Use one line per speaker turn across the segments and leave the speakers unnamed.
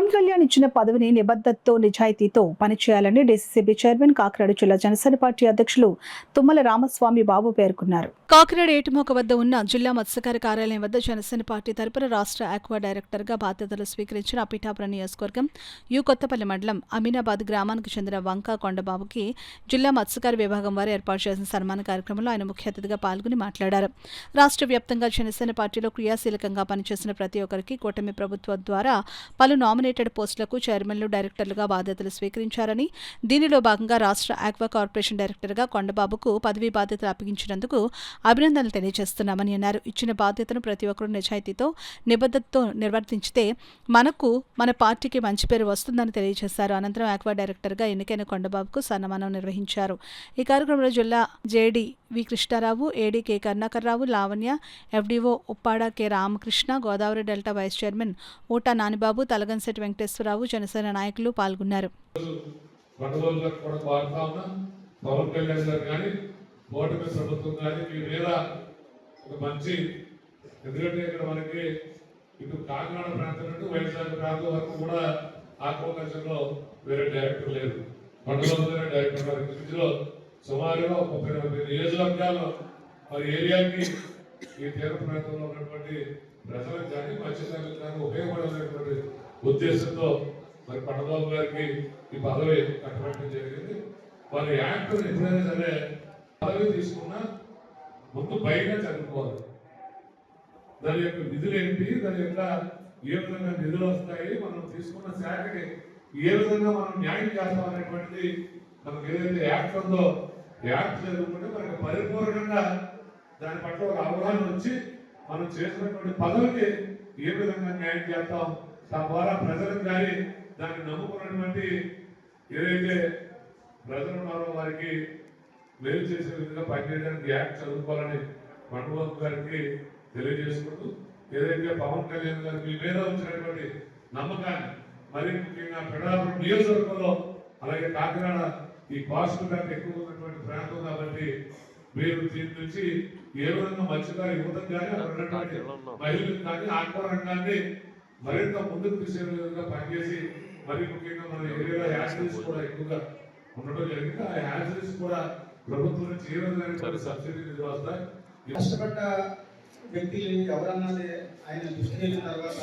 పవన్ కళ్యాణ్ ఇచ్చిన పదవిని నిబద్ధతతో నిజాయితీతో పనిచేయాలని డీసీసీబీ చైర్మన్ కాకినాడ జిల్లా జనసేన పార్టీ అధ్యక్షులు తుమ్మల రామస్వామి బాబు పేర్కొన్నారు. కాకినాడ ఏటుమోక వద్ద ఉన్న జిల్లా మత్స్యకార కార్యాలయం వద్ద జనసేన పార్టీ తరపున రాష్ట్ర ఆక్వా డైరెక్టర్గా బాధ్యతలు స్వీకరించిన పిఠాపురం నియోజకవర్గం కొత్తపల్లి మండలం అమీనాబాద్ గ్రామానికి చెందిన వంక కొండబాబుకి జిల్లా మత్స్యకార విభాగం వారు ఏర్పాటు చేసిన సన్మాన కార్యక్రమంలో ఆయన ముఖ్య అతిథిగా పాల్గొని మాట్లాడారు. రాష్ట్ర వ్యాప్తంగా జనసేన పార్టీలో క్రియాశీలకంగా పనిచేసిన ప్రతి ఒక్కరికి కూటమి ప్రభుత్వం ద్వారా పలు నామినేటెడ్ పోస్టులకు చైర్మన్లు, డైరెక్టర్లుగా బాధ్యతలు స్వీకరించారని, దీనిలో భాగంగా రాష్ట్ర ఆక్వా కార్పొరేషన్ డైరెక్టర్గా కొండబాబుకు పదవీ బాధ్యతలు అప్పగించినందుకు అభినందనలు తెలియజేస్తున్నామని అన్నారు. ఇచ్చిన బాధ్యతను ప్రతి ఒక్కరూ నిజాయితీతో, నిబద్ధతతో నిర్వర్తించితే మనకు, మన పార్టీకి మంచి పేరు వస్తుందని తెలియజేశారు. అనంతరం ఆక్వా డైరెక్టర్గా ఎన్నికైన కొండబాబుకు సన్మానం నిర్వహించారు. ఈ కార్యక్రమంలో జిల్లా JD V Krishnarao, AD K Karunakarrao, Lavanya, FDO Uppada K Ramakrishna, Godavari delta vice chairman Oota Nanibabu, Talagamsetti Venkateswararao, Janasena నాయకులు పాల్గొన్నారు.
ఇటు కాకినాడ ప్రాంతం నుండి వైజాగ్ ప్రాంతం వరకు కూడా ఆక్వాకల్చర్లో వేరే డైరెక్టర్ లేదు. మండలంలోనే డైరెక్టర్ వారి ఇందులో సుమారుగా 30 నియోజకవర్గాల్లో మరి ఏరియాకి ఈ తీర ప్రాంతంలో ఉన్నటువంటి ప్రజలకు కానీ మత్స్యకారులకు కానీ ఉపయోగపడేటువంటి ఉద్దేశంతో మరి కొండబాబు గారికి ఈ పదవి కట్టబెట్టడం జరిగింది. వారి యాక్టర్ ఎప్పుడైనా సరే పదవి తీసుకున్నా ముందు పైగా చదువుకోవాలి. దాని యొక్క నిధులు ఏంటి, దాని యొక్క ఏ విధంగా నిధులు వస్తాయి, మనం తీసుకున్న శాఖకి ఏ విధంగా మనం న్యాయం చేస్తాం అనేటువంటిది మనకు ఏదైతే యాక్ట్ ఉందో యాక్ట్ చదువుకుంటే మనకు పరిపూర్ణంగా దాని పట్ల ఒక అవగాహన వచ్చి మనం చేసినటువంటి పదవికి ఏ విధంగా న్యాయం చేస్తాం, తద్వారా ప్రజలకు కానీ దాన్ని నమ్ముకున్నటువంటి ఏదైతే ప్రజలు ఉన్నారో వారికి మేలు చేసే విధంగా పనిచేయడానికి యాక్ట్ చదువుకోవాలని కొండబాబు గారికి తెలియజేసుకుంటూ, ఏదైతే పవన్ కళ్యాణ్ గారు మీ మీద వచ్చినటువంటి నమ్మకాన్ని, మరి ముఖ్యంగా పిఠాపురం నియోజకవర్గంలో అలాగే కాకినాడ ఈ కాస్ట్ కంటే ఎక్కువ ఉన్నటువంటి ప్రాంతం కాబట్టి మీరు దీని నుంచి ఏ విధంగా మత్స్యకార యువతకు కానీ అక్కడ ఉన్నటువంటి మహిళలకు కానీ ఆక్వా రంగాన్ని మరింత ముందుకు తీసే విధంగా పనిచేసి, మరి ముఖ్యంగా మన ఏరియాలో హ్యాచరీస్ కూడా ఎక్కువగా ఉండడం జరిగింది. ఆ హ్యాచరీస్ కూడా ప్రభుత్వం నుంచి ఏ విధంగా సబ్సిడీ నిధులు వస్తాయి.
కష్టపడ్డ వ్యక్తులు ఎవరన్నది ఆయన దృష్టికి వెళ్ళిన తర్వాత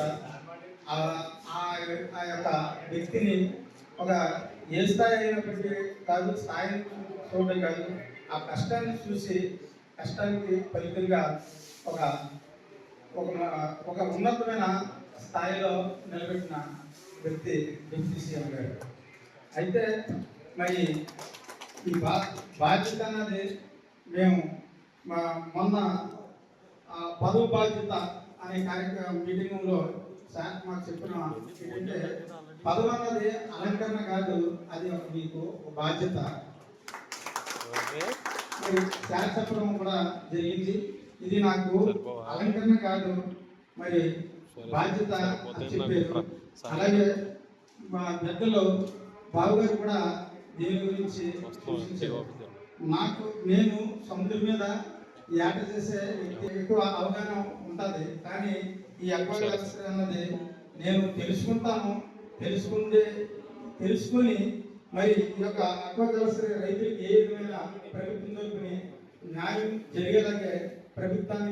ఆ యొక్క వ్యక్తిని ఒక ఏ స్థాయి అయినప్పటికీ కాదు, స్థాయిని చూడడం కాదు, ఆ కష్టాన్ని చూసి కష్టానికి ఫలితంగా ఒక ఒక ఉన్నతమైన స్థాయిలో నిలబెట్టిన వ్యక్తి డిప్యూటీ సీఎం గారు. అయితే మరి ఈ బాధ్యత అన్నది మేము మొన్న పదవి బాధ్యత అనే కార్యక్రమం మీటింగ్లో సార్ మాకు చెప్పిన ఏంటంటే పదవి అన్నది అలంకరణ కాదు, అది మీకు ఒక బాధ్యత. సార్ చెప్పడం కూడా జరిగింది. ఇది నాకు అలంకరణ కాదు, మరి బాధ్యత అని చెప్పారు. అలాగే మా పెద్దలు బాబు గారు కూడా దీని గురించి సూచించారు. నేను సముద్రం మీద యాట చేసే వ్యక్తి, ఎక్కువ అవగాహన ఉంటుంది. కానీ ఈ అక్వాకల్చర్ అన్నది నేను తెలుసుకుని మరి ఈ యొక్క అక్వాకల్చర్ రైతులకు ఏ విధమైన ప్రభుత్వం తరపుని న్యాయం జరిగేలాగే ప్రభుత్వానికి